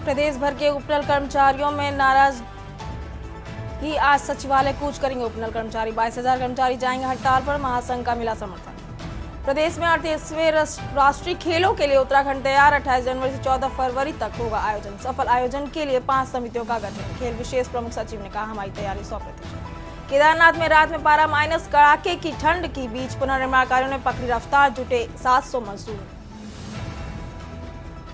प्रदेश भर के उपनल कर्मचारियों में नाराजगी। आज सचिवालय कूच करेंगे उपनल कर्मचारी। 22,000 कर्मचारी जाएंगे हड़ताल पर। महासंघ का मिला समर्थन। प्रदेश में 38वें राष्ट्रीय खेलों के लिए उत्तराखंड तैयार। 28 जनवरी से 14 फरवरी तक होगा आयोजन। सफल आयोजन के लिए 5 समितियों का गठन। खेल विशेष प्रमुख सचिव ने कहा, हमारी तैयारी 100%। केदारनाथ में रात में पारा माइनस। कड़ाके की ठंड के बीच पुनर्निर्माण कार्यों ने पकड़ी रफ्तार। जुटे 700 मजदूर।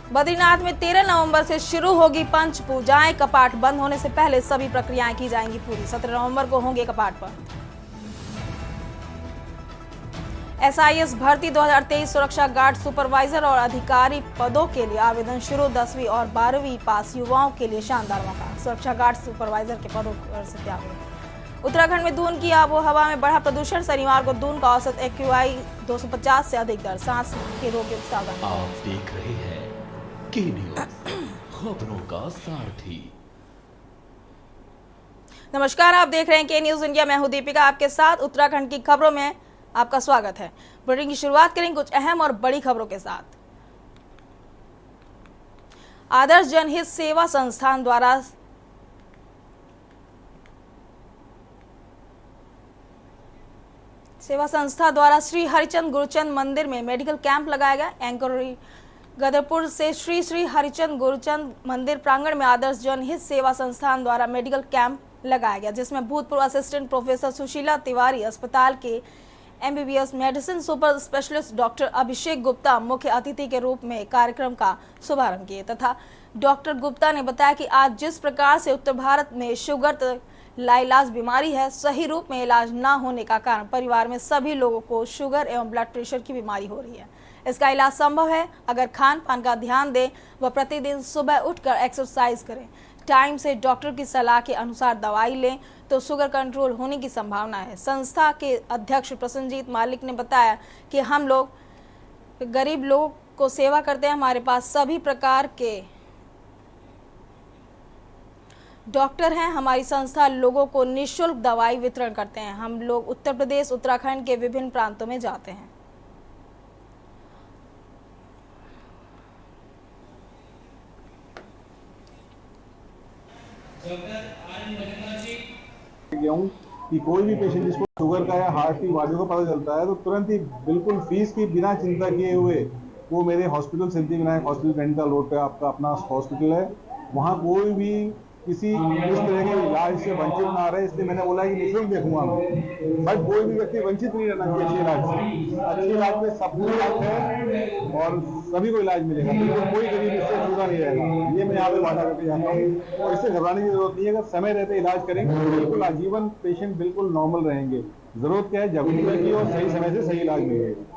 बद्रीनाथ में 13 नवंबर से शुरू होगी पंच पूजाएं। कपाट बंद होने से पहले सभी प्रक्रियाएं की जाएंगी पूरी। 17 नवंबर को होंगे कपाट बंद। SIS भर्ती 2023 सुरक्षा गार्ड सुपरवाइजर और अधिकारी पदों के लिए आवेदन शुरू। 10वीं और 12वीं पास युवाओं के लिए शानदार मौका। सुरक्षा गार्ड सुपरवाइजर के पदों से आवेदन। उत्तराखंड में दून की आबोहवा में बढ़ा प्रदूषण। शनिवार को दून का औसत AQI 250 से अधिक दर्ज। सांस के रोग के सावधानी। आप देख रहे हैं के न्यूज़, खबरों का सारथी। नमस्कार, आप देख रहे हैं के न्यूज़ इंडिया। मैं हूं दीपिका, आपके साथ उत्तराखंड की खबरों में आपका स्वागत है। बुलेटिन की शुरुआत करेंगे कुछ अहम और बड़ी खबरों के साथ। आदर्श जनहित सेवा संस्थान द्वारा श्री हरिचंद गुरुचंद मंदिर में मेडिकल कैंप लगाया गया। एंकरी गदरपुर से श्री श्री हरिचंद गुरुचंद मंदिर प्रांगण में आदर्श जनहित सेवा संस्थान द्वारा मेडिकल कैंप लगाया गया, जिसमें भूतपूर्व असिस्टेंट प्रोफेसर सुशीला तिवारी, अस्पताल के MBBS medicine super specialist doctor Abhishek Gupta मुख्य अतिथि के रूप में कार्यक्रम का शुभारंभ किए तथा डॉक्टर गुप्ता ने बताया कि आज जिस प्रकार से उत्तर भारत में शुगर लाइलाज बीमारी है, सही रूप में इलाज न होने का कारण परिवार में सभी लोगों को शुगर एवं ब्लड प्रेशर की बीमारी हो रही है। इसका इलाज संभव है अगर खान पान का ध्यान दें व प्रतिदिन सुबह उठकर एक्सरसाइज करें, टाइम से डॉक्टर की सलाह के अनुसार दवाई लें तो शुगर कंट्रोल होने की संभावना है। संस्था के अध्यक्ष प्रसन्नजीत मालिक ने बताया कि हम लोग गरीब लोगों को सेवा करते हैं। हमारे पास सभी प्रकार के डॉक्टर हैं। हमारी संस्था लोगों को निःशुल्क दवाई वितरण करते हैं। हम लोग उत्तर प्रदेश, उत्तराखंड के विभिन्न प्रांतों में जाते हैं। हूँ कि कोई भी पेशेंट जिसको शुगर का या हार्ट की बीमारियों का पता चलता है तो तुरंत ही बिल्कुल फीस की बिना चिंता किए हुए वो मेरे हॉस्पिटल सिद्धिविनायक हॉस्पिटल पेंटा रोड पे आपका अपना हॉस्पिटल है, वहाँ कोई भी किसी इस तरह के इलाज से वंचित ना रहे। इसलिए मैंने बोला कि निःशुल्क देखूंगा मैं, बट कोई भी व्यक्ति वंचित नहीं रहना चाहिए अच्छे इलाज से। अच्छे इलाज में सबको इलाज है और सभी को इलाज मिलेगा, बिल्कुल कोई गरीब इससे छूटा नहीं रहेगा। ये मैं यहाँ पे वादा करके जाता हूँ और इससे घबराने की जरूरत नहीं है। अगर समय रहते इलाज करेंगे तो बिल्कुल आजीवन पेशेंट बिल्कुल नॉर्मल रहेंगे। जरूरत क्या है, जागरूकता की और सही समय से सही इलाज मिलेगा।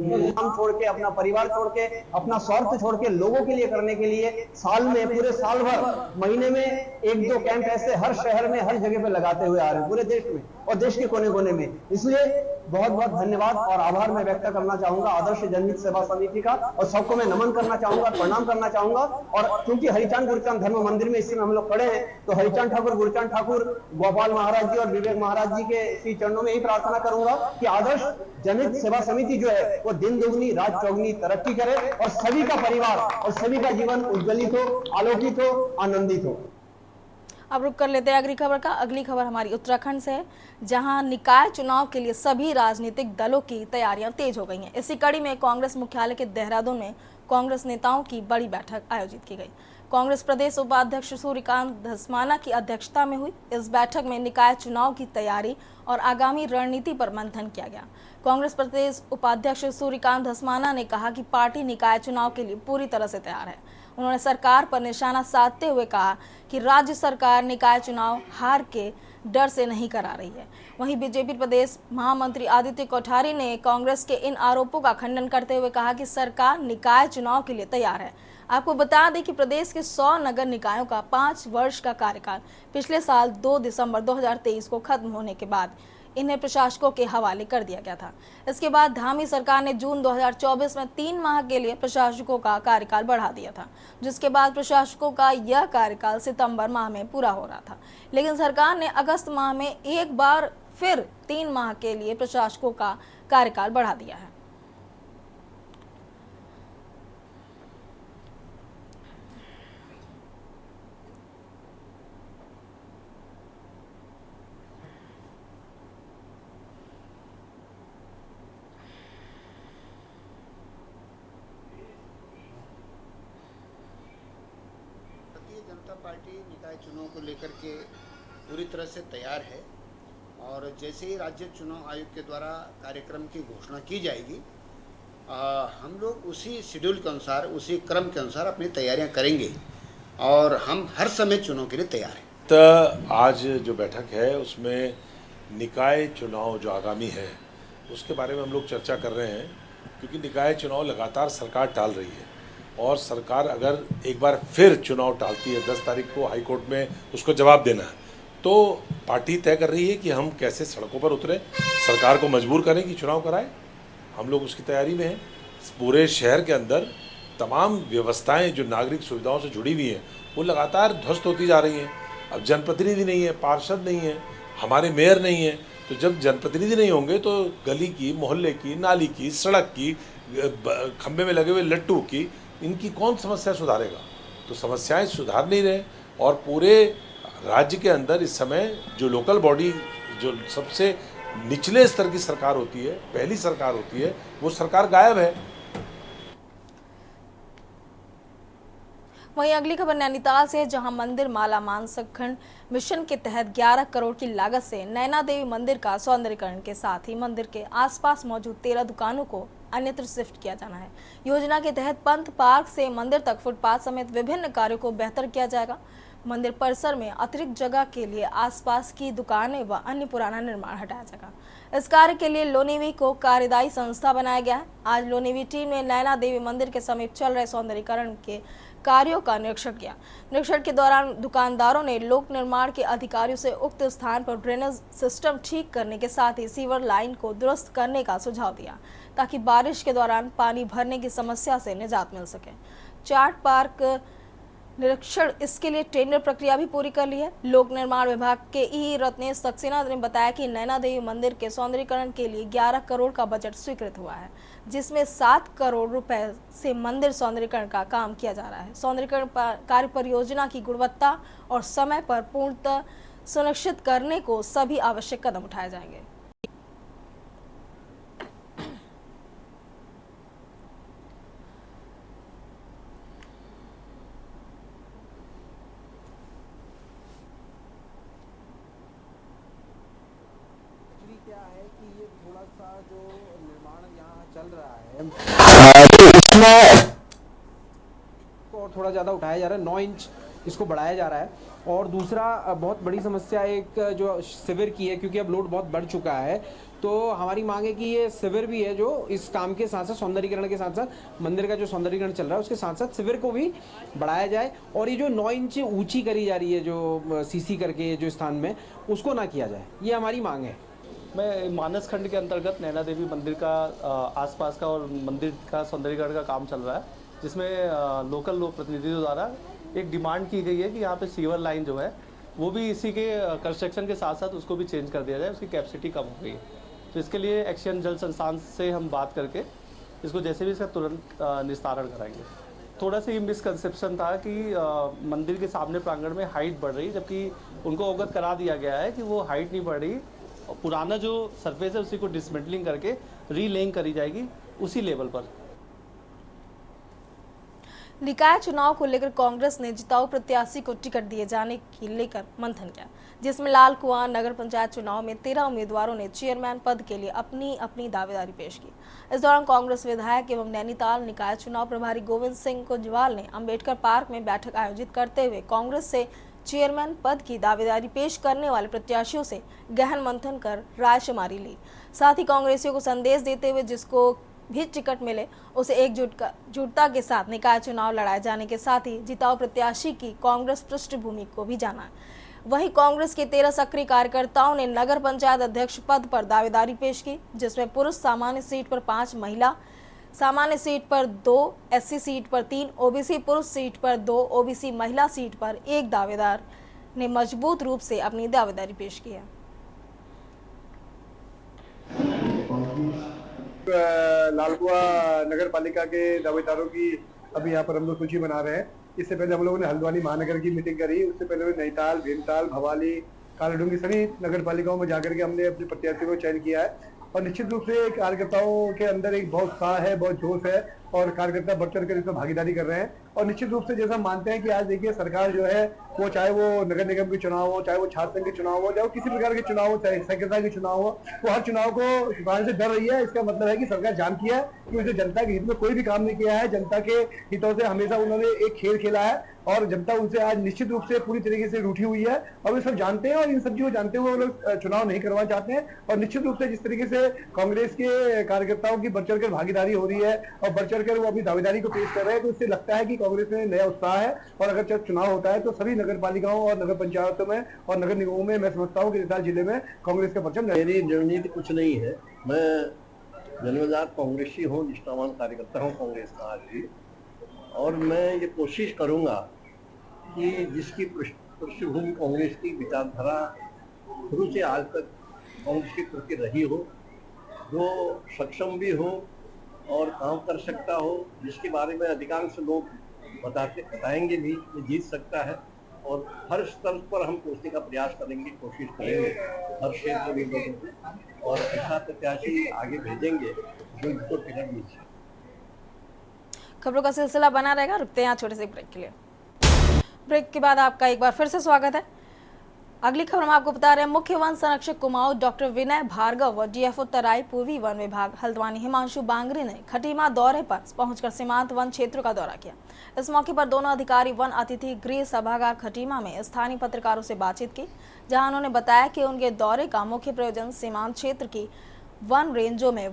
काम छोड़ के, अपना परिवार छोड़ के, अपना स्वार्थ छोड़ के लोगों के लिए करने के लिए साल में, पूरे साल भर, महीने में 1-2 कैंप ऐसे हर शहर में, हर जगह पे लगाते हुए आ रहे हैं पूरे देश में और देश के कोने कोने में। इसलिए बहुत बहुत धन्यवाद और आभार मैं व्यक्त करना चाहूंगा आदर्श जनहित सेवा समिति का, और सबको मैं नमन करना चाहूंगा, प्रणाम करना चाहूंगा। और क्योंकि हरिचांद गुरुचांद धर्म मंदिर में इस समय हम लोग खड़े हैं, तो हरिचांद ठाकुर, गुरुचांद ठाकुर, गोपाल महाराज जी और विवेक महाराज जी के श्री चरणों में ही प्रार्थना करूंगा कि आदर्श जनहित सेवा समिति जो है वो दिन दुगनी रात चौगनी तरक्की करे और सभी का परिवार और सभी का जीवन उज्ज्वलित हो, आलोकित हो, आनंदित हो। अब रुक कर लेते हैं अगली खबर का। अगली खबर हमारी उत्तराखंड से है, जहां निकाय चुनाव के लिए सभी राजनीतिक दलों की तैयारियां तेज हो गई हैं। इसी कड़ी में कांग्रेस मुख्यालय के देहरादून में कांग्रेस नेताओं की बड़ी बैठक आयोजित की गई। कांग्रेस प्रदेश उपाध्यक्ष सूर्यकांत धस्माना की अध्यक्षता में हुई इस बैठक में निकाय चुनाव की तैयारी और आगामी रणनीति पर मंथन किया गया। कांग्रेस प्रदेश उपाध्यक्ष सूर्यकांत धस्माना ने कहा कि पार्टी निकाय चुनाव के लिए पूरी तरह से तैयार है। उन्होंने सरकार पर निशाना साधते हुए कहा कि राज्य सरकार निकाय चुनाव हार के डर से नहीं करा रही है। वहीं बीजेपी प्रदेश महामंत्री आदित्य कोठारी ने कांग्रेस के इन आरोपों का खंडन करते हुए कहा कि सरकार निकाय चुनाव के लिए तैयार है। आपको बता दें कि प्रदेश के 100 नगर निकायों का 5 वर्ष का कार्यकाल पिछले साल 2 दिसंबर 2023 को खत्म होने के बाद इन्हें प्रशासकों के हवाले कर दिया गया था। इसके बाद धामी सरकार ने जून 2024 में 3 माह के लिए प्रशासकों का कार्यकाल बढ़ा दिया था, जिसके बाद प्रशासकों का यह कार्यकाल सितंबर माह में पूरा हो रहा था। लेकिन सरकार ने अगस्त माह में एक बार फिर 3 माह के लिए प्रशासकों का कार्यकाल बढ़ा दिया है। पार्टी निकाय चुनाव को लेकर के पूरी तरह से तैयार है और जैसे ही राज्य चुनाव आयोग के द्वारा कार्यक्रम की घोषणा की जाएगी हम लोग उसी शेड्यूल के अनुसार, उसी क्रम के अनुसार अपनी तैयारियां करेंगे और हम हर समय चुनाव के लिए तैयार हैं। तो आज जो बैठक है उसमें निकाय चुनाव जो आगामी है उसके बारे में हम लोग चर्चा कर रहे हैं, क्योंकि निकाय चुनाव लगातार सरकार टाल रही है और सरकार अगर एक बार फिर चुनाव टालती है, 10 तारीख को हाई कोर्ट में उसको जवाब देना है, तो पार्टी तय कर रही है कि हम कैसे सड़कों पर उतरें, सरकार को मजबूर करें कि चुनाव कराएं। हम लोग उसकी तैयारी में हैं। पूरे शहर के अंदर तमाम व्यवस्थाएं जो नागरिक सुविधाओं से जुड़ी हुई हैं वो लगातार ध्वस्त होती जा रही हैं। अब जनप्रतिनिधि नहीं है, पार्षद नहीं है, हमारे मेयर नहीं है, तो जब जनप्रतिनिधि नहीं होंगे तो गली की, मोहल्ले की, नाली की, सड़क की, खंबे में लगे हुए लट्टू की, इनकी कौन समस्या सुधारेगा? तो समस्याएं सुधार नहीं रहे और पूरे राज्य के अंदर इस समय जो लोकल बॉडी, जो सबसे निचले स्तर की सरकार होती है, पहली सरकार होती है, वो सरकार गायब है। वहीं अगली खबर नैनीताल से, जहां मंदिर माला मानसक खंड मिशन के तहत 11 करोड़ की लागत से नैना देवी मंदिर का सौंदर्यीकरण के साथ ही मंदिर के आसपास मौजूद 13 दुकानों को अन्यत्र शिफ्ट किया जाना है। योजना के तहत पंथ पार्क से मंदिर तक फुटपाथ समेत विभिन्न कार्यों को बेहतर किया जाएगा। मंदिर परिसर में अतिरिक्त जगह के लिए आसपास की दुकानें व अन्य पुराना निर्माण हटाया जाएगा। इस कार्य के लिए लोनीवी को कार्यदायी संस्था बनाया गया है। आज लोनीवी टीम ने नैना देवी मंदिर के समीप चल रहे सौंदर्यीकरण के कार्यों का निरीक्षण किया। निरीक्षण के दौरान दुकानदारों ने लोक निर्माण के अधिकारियों से उक्त स्थान पर ड्रेनेज सिस्टम ठीक करने के साथ ही सीवर लाइन को दुरुस्त करने का सुझाव दिया, ताकि बारिश के दौरान पानी भरने की समस्या से निजात मिल सके। चार्ट पार्क निरीक्षण, इसके लिए टेंडर प्रक्रिया भी पूरी कर ली है। लोक निर्माण विभाग के ई रत्नेश सक्सेना ने बताया कि नैना देवी मंदिर के सौंदर्यीकरण के लिए 11 करोड़ का बजट स्वीकृत हुआ है, जिसमें 7 करोड़ रुपए से मंदिर सौंदर्यीकरण का काम किया जा रहा है। सौंदर्यीकरण कार्य परियोजना की गुणवत्ता और समय पर पूर्णतः सुनिश्चित करने को सभी आवश्यक कदम उठाए जाएंगे। क्या है कि ये थोड़ा सा जो निर्माण यहाँ चल रहा है तो इसमें और थोड़ा ज़्यादा उठाया जा रहा है, 9 इंच इसको बढ़ाया जा रहा है। और दूसरा बहुत बड़ी समस्या एक जो सिविर की है, क्योंकि अब लोड बहुत बढ़ चुका है, तो हमारी मांग है कि ये सिविर भी है जो इस काम के साथ साथ सौंदर्यीकरण के साथ साथ मंदिर का जो सौंदर्यीकरण चल रहा है उसके साथ साथ सिविर को भी बढ़ाया जाए और ये जो 9 इंच ऊंची करी जा रही है जो सीसी करके जो स्थान में, उसको ना किया जाए, ये हमारी मांग है। मैं मानस खंड के अंतर्गत नैना देवी मंदिर का आसपास का और मंदिर का सौंदर्यीकरण का काम चल रहा है, जिसमें लोकल लोक प्रतिनिधियों द्वारा एक डिमांड की गई है कि यहाँ पे सीवर लाइन जो है वो भी इसी के कंस्ट्रक्शन के साथ साथ उसको भी चेंज कर दिया जाए, उसकी कैपेसिटी कम हो गई है। तो इसके लिए एक्शन जल संस्थान से हम बात करके इसको जैसे भी इसका तुरंत निस्तारण कराएंगे। थोड़ा सा ये मिसकंसेप्शन था कि मंदिर के सामने प्रांगण में हाइट बढ़ रही, जबकि उनको अवगत करा दिया गया है कि वो हाइट नहीं बढ़ रही, पुराना जो सरफेस है उसी को डिसमेंटलिंग करके रीलेइंग करी जाएगी उसी लेवल पर। निकाय चुनाव को लेकर कांग्रेस ने जिताऊ प्रत्याशी को टिकट दिए जाने की लेकर मंथन किया, जिसमें लाल कुआं नगर पंचायत चुनाव में 13 उम्मीदवारों ने चेयरमैन पद के लिए अपनी अपनी दावेदारी पेश की। इस दौरान कांग्रेस विधायक एवं नैनीताल निकाय चुनाव प्रभारी गोविंद सिंह कुंजवाल ने अंबेडकर पार्क में बैठक आयोजित करते हुए कांग्रेस से चेयरमैन पद की दावेदारी पेश करने वाले प्रत्याशियों से गहन मंथन कर रायशुमारी ली। साथ ही कांग्रेसियों को संदेश देते हुए जिसको भी टिकट मिले उसे एकजुटता के साथ निकाय चुनाव लड़ाए जाने के साथ ही जिताऊ प्रत्याशी की कांग्रेस पृष्ठभूमि को भी जाना। वहीं कांग्रेस के 13 सक्रिय कार्यकर्ताओं ने नगर पंचायत अध्यक्ष पद पर दावेदारी पेश की, जिसमें पुरुष सामान्य सीट पर 5, महिला सामान्य सीट पर 2, एससी सीट पर 3, ओबीसी पुरुष सीट पर 2, ओबीसी महिला सीट पर 1 दावेदार ने मजबूत रूप से अपनी दावेदारी पेश की है। लालकुआ नगर पालिका के दावेदारों की अभी यहाँ पर हम लोग सूची बना रहे हैं। इससे पहले हम लोगों ने हल्द्वानी महानगर की मीटिंग करी, उससे पहले नैनीताल, भीमताल, भवाली, कालाडूंगी सभी नगर पालिकाओं में जाकर के हमने अपने प्रत्याशियों को चयन किया है। और निश्चित रूप से कार्यकर्ताओं के अंदर एक बहुत उत्साह है, बहुत जोश है और कार्यकर्ता बढ़ चढ़ कर इसमें भागीदारी कर रहे हैं। और निश्चित रूप से जैसा हम मानते हैं कि आज देखिए सरकार जो है वो चाहे वो नगर निगम के चुनाव हो, चाहे वो छात्र संघ के चुनाव हो, चाहे वो किसी प्रकार के चुनाव हो, चाहे सेक्रेटरी के चुनाव हो, वो हर चुनाव को छुपाने से डर रही है। इसका मतलब है कि सरकार जानती है कि उसे जनता के हित में कोई भी काम नहीं किया है, जनता के हितों से हमेशा उन्होंने एक खेल खेला है और जनता उनसे आज निश्चित रूप से पूरी तरीके से रूठी हुई है और वे सब जानते हैं और इन सब चीजों को जानते हुए वो लोग चुनाव नहीं करवाना चाहते हैं। और निश्चित रूप से जिस तरीके से कांग्रेस के कार्यकर्ताओं की बढ़ चढ़कर भागीदारी हो रही है और बढ़ चढ़कर वो अपनी दावेदारी को पेश कर रहे हैं, तो इससे लगता है कि कांग्रेस में नया उत्साह है। और अगर जब चुनाव होता है तो सभी नगर पालिकाओं और नगर पंचायतों में और नगर निगमों में मैं समझता हूँ कि नैनीताल जिले में कांग्रेस का परचम। मेरी रणनीति कुछ नहीं है, मैं जन्मजात कांग्रेसी हूँ, निष्ठावान कार्यकर्ता हूँ कांग्रेस का आज भी, और मैं ये कोशिश करूँगा कि जिसकी पृष्ठभूमि कांग्रेस की विचारधारा शुरू से आज तक कांग्रेस के प्रति रही हो, जो सक्षम भी हो और काम कर सकता हो, जिसके बारे में अधिकांश लोग बताएंगे भी कि जीत सकता है, और हर स्तर पर हम पहुंचने का प्रयास करेंगे, कोशिश करेंगे हर क्षेत्र में लोगों को, और ऐसा प्रत्याशी आगे भेजेंगे जो इनको टिकट मिल सके। खबरों का सिलसिला बना रहेगा। रुकते हैं यहाँ छोटे से ब्रेक के लिए। ब्रेक के बाद आपका एक बार फिर से स्वागत है। अगली खबर हम आपको बता रहे हैं, मुख्य वन संरक्षक कुमाऊं डॉक्टर विनय भार्गव व डीएफओ तराई पूर्वी वन विभाग हल्द्वानी हिमांशु बांगरे ने खटीमा दौरे पर पहुंचकर सीमांत वन क्षेत्रों का दौरा किया। इस मौके पर दोनों अधिकारी वन अतिथि गृह सभागार खटीमा में स्थानीय पत्रकारों से बातचीत की, जहां उन्होंने बताया कि उनके दौरे का मुख्य प्रयोजन सीमांत क्षेत्र की वन रेंजों में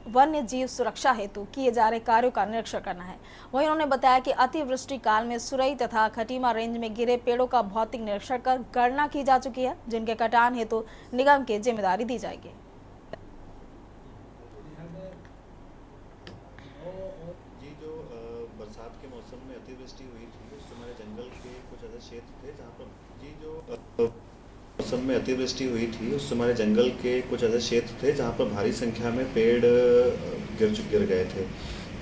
वन्य जीव सुरक्षा हेतु किए जा रहे कार्यों का निरीक्षण करना है। वहीं उन्होंने बताया कि अतिवृष्टि काल में सुरई तथा खटीमा रेंज में गिरे पेड़ों का भौतिक निरीक्षण कर गणना की जा चुकी है, जिनके कटान हेतु निगम की जिम्मेदारी दी जाएगी। जी, जो बरसात के मौसम में अतिवृष्टि हुई थी उस समय जंगल के कुछ ऐसे क्षेत्र थे जहाँ पर मौसम में अतिवृष्टि हुई थी उस समय जंगल के कुछ ऐसे क्षेत्र थे जहाँ पर भारी संख्या में पेड़ गिर गए थे।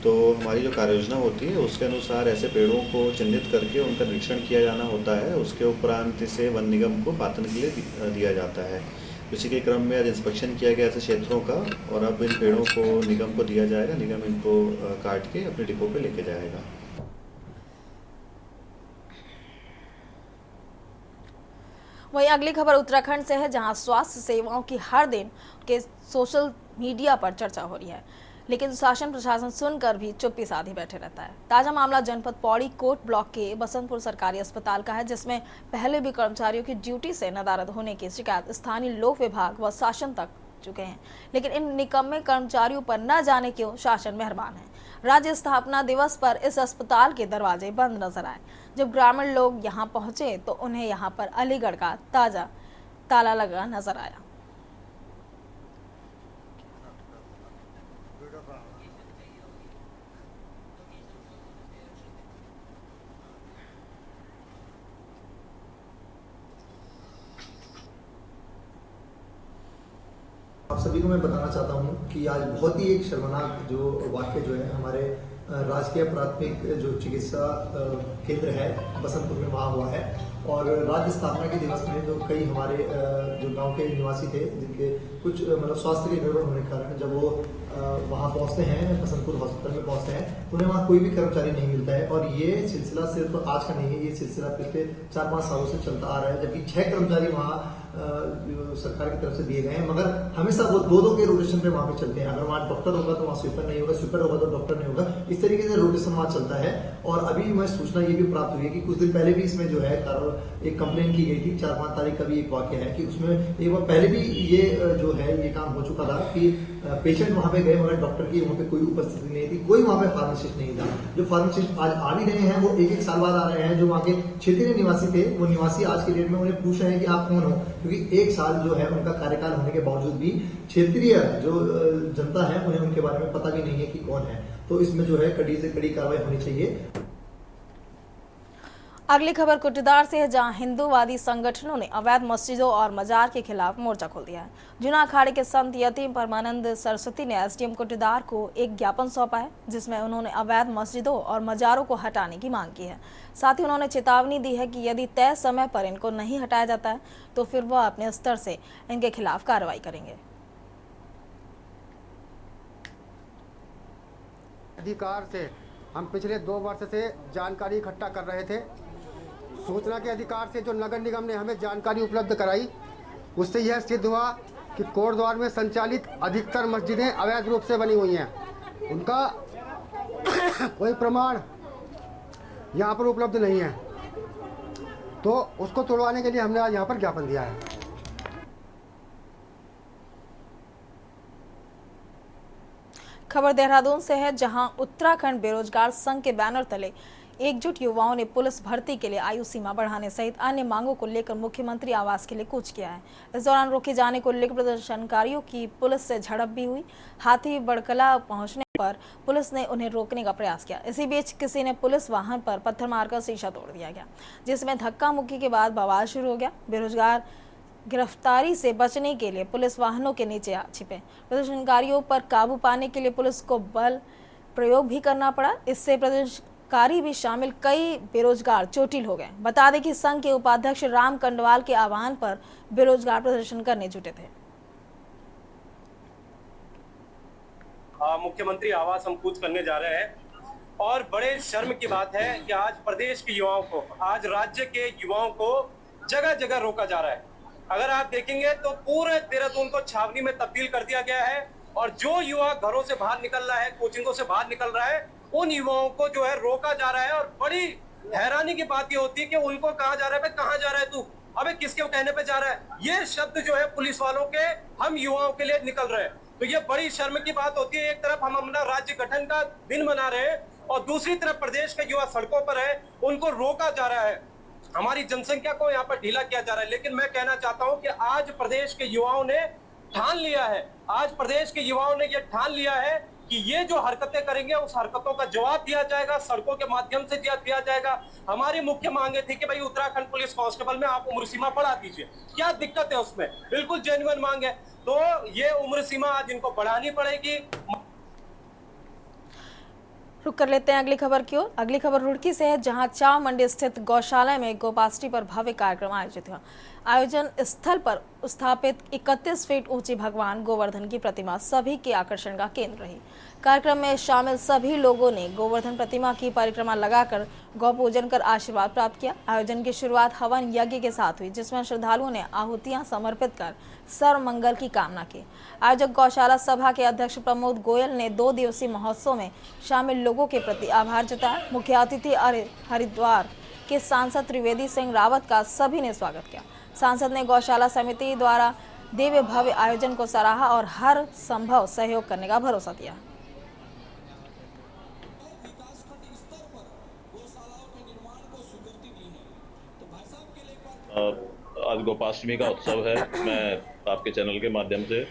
तो हमारी जो कार्य योजना होती है उसके अनुसार ऐसे पेड़ों को चिन्हित करके उनका निरीक्षण किया जाना होता है। उसके उपरांत इसे वन निगम को पातन के लिए दिया जाता है। इसी के क्रम में आज इंस्पेक्शन किया गया ऐसे क्षेत्रों का, और अब इन पेड़ों को निगम को दिया जाएगा। निगम इनको काट के अपने डिपो पे लेके जाएगा। वहीं अगली खबर उत्तराखंड से है, जहां स्वास्थ्य सेवाओं की हर दिन के सोशल मीडिया पर चर्चा हो रही है, लेकिन शासन प्रशासन सुनकर भी चुप्पी साधे बैठे रहता है। ताजा मामला जनपद पौड़ी कोट ब्लॉक के बसंतपुर सरकारी अस्पताल का है, जिसमें पहले भी कर्मचारियों की ड्यूटी से नदारद होने की शिकायत स्थानीय लोक विभाग व शासन तक चुके हैं, लेकिन इन निकम्मे कर्मचारियों पर न जाने क्यों शासन मेहरबान है। राज्य स्थापना दिवस पर इस अस्पताल के दरवाजे बंद नजर आए। जब ग्रामीण लोग यहां पहुंचे तो उन्हें यहां पर अलीगढ़ का ताजा ताला लगा नजर आया। आप सभी को मैं बताना चाहता हूं कि आज बहुत ही एक शर्मनाक जो वाक्य जो है हमारे राजकीय प्राथमिक जो चिकित्सा केंद्र है बसंतपुर में वहाँ हुआ है। और राज्य स्थापना के दिवस में जो कई हमारे जो गांव के निवासी थे जिनके कुछ मतलब स्वास्थ्य के गड़बड़ होने के कारण जब वो वहाँ पहुँचते हैं, बसंतपुर हॉस्पिटल में पहुँचते हैं, उन्हें वहाँ कोई भी कर्मचारी नहीं मिलता है। और ये सिलसिला सिर्फ आज का नहीं है, ये सिलसिला पिछले 4-5 सालों से चलता आ रहा है, जबकि 6 कर्मचारी वहाँ सरकार की तरफ से दिए गए हैं, मगर हमेशा वो 2-2 के रोटेशन पे वहाँ पे चलते हैं। अगर वहाँ डॉक्टर होगा तो वहाँ स्वीपर नहीं होगा, स्वीपर होगा तो डॉक्टर नहीं होगा, इस तरीके से रोटेशन वहाँ चलता है। और अभी मैं सूचना ये भी प्राप्त हुई है कि कुछ दिन पहले भी इसमें जो है एक कंप्लेन की गई थी, 4-5 तारीख का भी एक वाक्य है कि उसमें एक बार पहले भी ये जो है ये काम हो चुका था कि पेशेंट वहाँ पे गए मगर डॉक्टर की वहाँ पे कोई उपस्थिति नहीं थी, कोई वहाँ पे फार्मासिस्ट नहीं था। जो फार्मासिस्ट आज आ भी रहे हैं वो 1-1 साल बाद आ रहे हैं, जो वहाँ के क्षेत्रीय निवासी थे वो निवासी आज के डेट में उन्हें पूछ रहे हैं कि आप कौन हो, क्योंकि 1 साल जो है उनका कार्यकाल होने के बावजूद भी क्षेत्रीय जो जनता है उन्हें उनके बारे में पता भी नहीं है कि कौन है। तो इसमें जो है कड़ी से कड़ी कार्रवाई होनी चाहिए। अगली खबर कुटीदार से है, जहां हिंदूवादी संगठनों ने अवैध मस्जिदों और मजार के खिलाफ मोर्चा खोल दिया है। जूना अखाड़े के संत यतीम परमानंद सरस्वती ने एसडीएम कुटीदार को एक ज्ञापन सौंपा है, जिसमें उन्होंने अवैध मस्जिदों और मजारों को हटाने की मांग की है। साथ ही उन्होंने चेतावनी दी है कि यदि तय समय पर इनको नहीं हटाया जाता है तो फिर वह अपने स्तर से इनके खिलाफ कार्रवाई करेंगे। अधिकार से हम पिछले 2 वर्ष से जानकारी इकट्ठा कर रहे थे। सूचना के अधिकार से जो नगर निगम ने हमें जानकारी उपलब्ध कराई, उससे यह सिद्ध हुआ कि कोटद्वार में संचालित अधिकतर मस्जिदें अवैध रूप से बनी हुई हैं। उनका कोई प्रमाण यहाँ पर उपलब्ध नहीं है, तो उसको तोड़वाने के लिए हमने आज यहाँ पर ज्ञापन दिया है। खबर देहरादून से है, जहां उत्तराखंड बेरोजगार संघ के बैनर तले एकजुट युवाओं ने पुलिस भर्ती के लिए आयु सीमा बढ़ाने सहित अन्य मांगों को लेकर मुख्यमंत्री आवास के लिए कूच किया है। इस दौरान रोके जाने को लेकर प्रदर्शनकारियों की पुलिस से झड़प भी हुई। हाथी बड़कला पहुंचने पर पुलिस ने उन्हें रोकने का प्रयास किया। इसी बीच किसी ने पुलिस वाहन पर पत्थर मारकर शीशा तोड़ दिया गया, जिसमें धक्का मुक्की के बाद बवाल शुरू हो गया। बेरोजगार गिरफ्तारी से बचने के लिए पुलिस वाहनों के नीचे आ छिपे। प्रदर्शनकारियों पर काबू पाने के लिए पुलिस को बल प्रयोग भी करना पड़ा। इससे प्रदर्शनकारी भी शामिल कई बेरोजगार चोटिल हो गए। बता दें कि संघ के उपाध्यक्ष राम कंडवाल के आह्वान पर बेरोजगार प्रदर्शन करने जुटे थे। मुख्यमंत्री आवास हम कूच करने जा रहे हैं और बड़े शर्म की बात है कि आज प्रदेश के युवाओं को, आज राज्य के युवाओं को जगह जगह रोका जा रहा है। अगर आप देखेंगे तो पूरे देहरादून को छावनी में तब्दील कर दिया गया है और जो युवा घरों से बाहर निकल रहा है, कोचिंगों से बाहर निकल रहा है, उन युवाओं को जो है रोका जा रहा है। और बड़ी हैरानी की बात ये होती है कि उनको कहा जा रहा है, कहाँ जा रहा है तू, अबे किसके कहने पे जा रहा है। ये शब्द जो है पुलिस वालों के हम युवाओं के लिए निकल रहे हैं, तो ये बड़ी शर्म की बात होती है। एक तरफ हम अपना राज्य गठन का दिन मना रहे हैं और दूसरी तरफ प्रदेश के युवा सड़कों पर है, उनको रोका जा रहा है, हमारी जनसंख्या को यहाँ पर ढीला किया जा रहा है। लेकिन मैं कहना चाहता हूँ कि आज प्रदेश के युवाओं ने ठान लिया है, आज प्रदेश के युवाओं ने ये ठान लिया है कि ये जो हरकतें करेंगे उस हरकतों का जवाब दिया जाएगा, सड़कों के माध्यम से दिया जाएगा। हमारी मुख्य मांगे थी कि भाई उत्तराखंड पुलिस कांस्टेबल में आप उम्र सीमा बढ़ा दीजिए, क्या दिक्कत है उसमें, बिल्कुल जेन्युइन मांग है। तो ये उम्र सीमा आज इनको बढ़ानी पड़ेगी। रुक कर लेते हैं अगली खबर की ओर। अगली खबर रुड़की से है, जहां चाव मंडी स्थित गौशाला में गोपाष्टमी पर भव्य कार्यक्रम आयोजित हुआ। आयोजन स्थल पर स्थापित 31 फीट ऊंची भगवान गोवर्धन की प्रतिमा सभी के आकर्षण का केंद्र रही। कार्यक्रम में शामिल सभी लोगों ने गोवर्धन प्रतिमा की परिक्रमा लगाकर गौ पूजन कर आशीर्वाद प्राप्त किया। आयोजन की शुरुआत हवन यज्ञ के साथ हुई, जिसमें श्रद्धालुओं ने आहुतियां समर्पित कर सर्व मंगल की कामना की। आयोजक गौशाला सभा के अध्यक्ष प्रमोद गोयल ने 2 दिवसीय महोत्सव में शामिल लोगों के प्रति आभार जताया। मुख्य अतिथि हरिद्वार के सांसद त्रिवेदी सिंह रावत का सभी ने स्वागत किया। सांसद ने गौशाला समिति द्वारा दिव्य भव्य आयोजन को सराहा और हर संभव सहयोग करने का भरोसा दिया। आज गोपाष्टमी का उत्सव है। मैं आपके चैनल के माध्यम से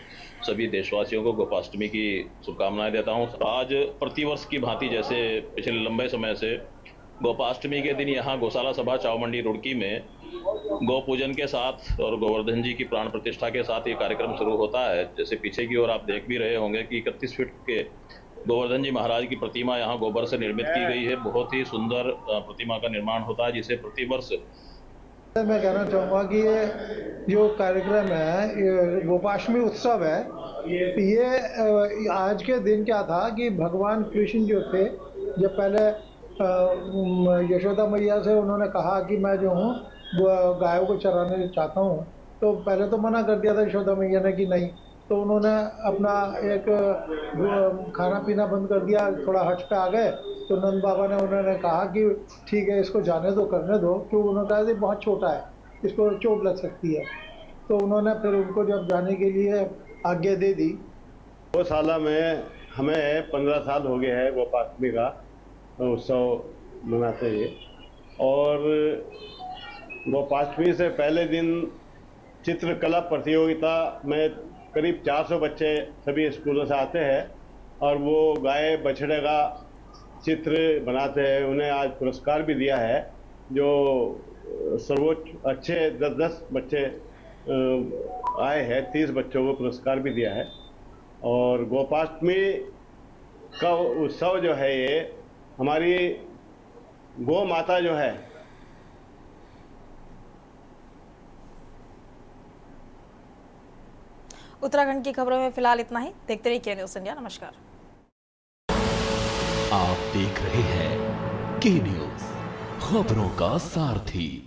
सभी देशवासियों को गोपाष्टमी की शुभकामनाएं देता हूं। आज प्रतिवर्ष की भांति जैसे पिछले लंबे समय से गोपाष्टमी के दिन यहाँ गौशाला सभा चाव मंडी रुड़की में गौ पूजन के साथ और गोवर्धन जी की प्राण प्रतिष्ठा के साथ ये कार्यक्रम शुरू होता है। जैसे पीछे की ओर आप देख भी रहे होंगे कि 31 फीट के गोवर्धन जी महाराज की प्रतिमा यहाँ गोबर से निर्मित की गई है। बहुत ही सुंदर प्रतिमा का निर्माण होता है, जिसे प्रतिवर्ष मैं कहना चाहूँगा कि ये जो कार्यक्रम है, ये गोपाष्टमी उत्सव है, ये आज के दिन क्या था कि भगवान कृष्ण जो थे, जब पहले यशोदा मैया से उन्होंने कहा कि मैं जो हूँ गायों को चराने चाहता हूँ, तो पहले तो मना कर दिया था यशोदा मैया ने कि नहीं, तो उन्होंने अपना एक खाना पीना बंद कर दिया, थोड़ा हट पे आ गए। तो नंद बाबा ने उन्होंने कहा कि ठीक है, इसको जाने दो, करने दो, क्यों, उन्होंने कहा कि बहुत छोटा है, इसको चोट लग सकती है। तो उन्होंने फिर उनको जब जाने के लिए आज्ञा दे दी। गौशाला में हमें 15 साल हो गए हैं गोपाष्टमी का उत्सव मनाते हुए, और गोपाष्टमी से पहले दिन चित्रकला प्रतियोगिता में करीब 400 बच्चे सभी स्कूलों से आते हैं और वो गाय बछड़े का चित्र बनाते हैं। उन्हें आज पुरस्कार भी दिया है, जो सर्वोच्च अच्छे 10 बच्चे आए हैं, 30 बच्चों को पुरस्कार भी दिया है। और गोपाष्टमी का उत्सव जो है, ये हमारी गौ माता जो है, उत्तराखंड की खबरों में फिलहाल इतना ही। देखते रहिए के न्यूज़ इंडिया। नमस्कार। आप देख रहे हैं के न्यूज, खबरों का सारथी।